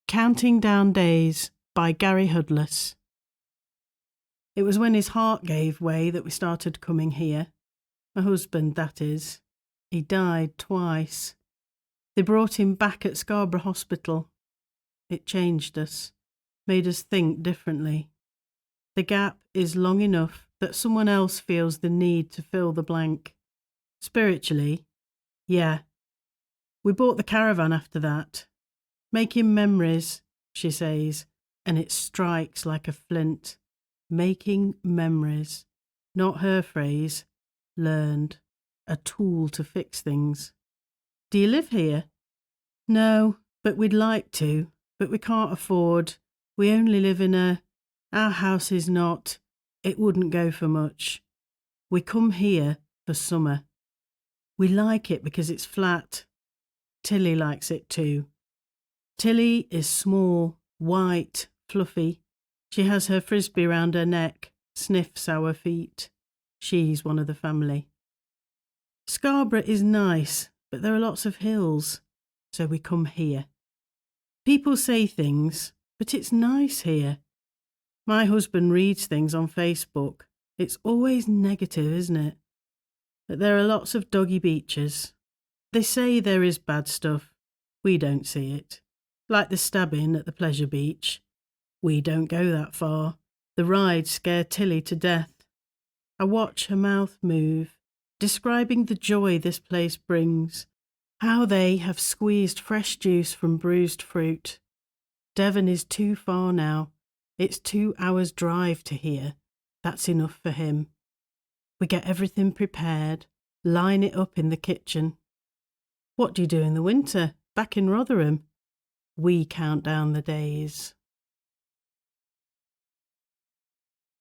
Counting Down Days by Gary Hudless. It was when his heart gave way that we started coming here. My husband, that is. He died twice. They brought him back at Scarborough Hospital. It changed us, made us think differently. The gap is long enough that someone else feels the need to fill the blank. Spiritually, yeah. We bought the caravan after that. Making memories, she says, and it strikes like a flint. Making memories. Not her phrase. Learned. A tool to fix things. Do you live here? No, but we'd like to, but we can't afford. We only live in our house is not. It wouldn't go for much. We come here for summer. We like it because it's flat. Tilly likes it too. Tilly is small, white, fluffy. She has her frisbee round her neck, sniffs our feet. She's one of the family. Scarborough is nice, but there are lots of hills, so we come here. People say things, but it's nice here. My husband reads things on Facebook. It's always negative, isn't it? But there are lots of doggy beaches. They say there is bad stuff. We don't see it. Like the stabbing at the pleasure beach. We don't go that far. The rides scare Tilly to death. I watch her mouth move, describing the joy this place brings, how they have squeezed fresh juice from bruised fruit. Devon is too far now. It's 2 hours' drive to here. That's enough for him. We get everything prepared, line it up in the kitchen. What do you do in the winter, back in Rotherham? We count down the days.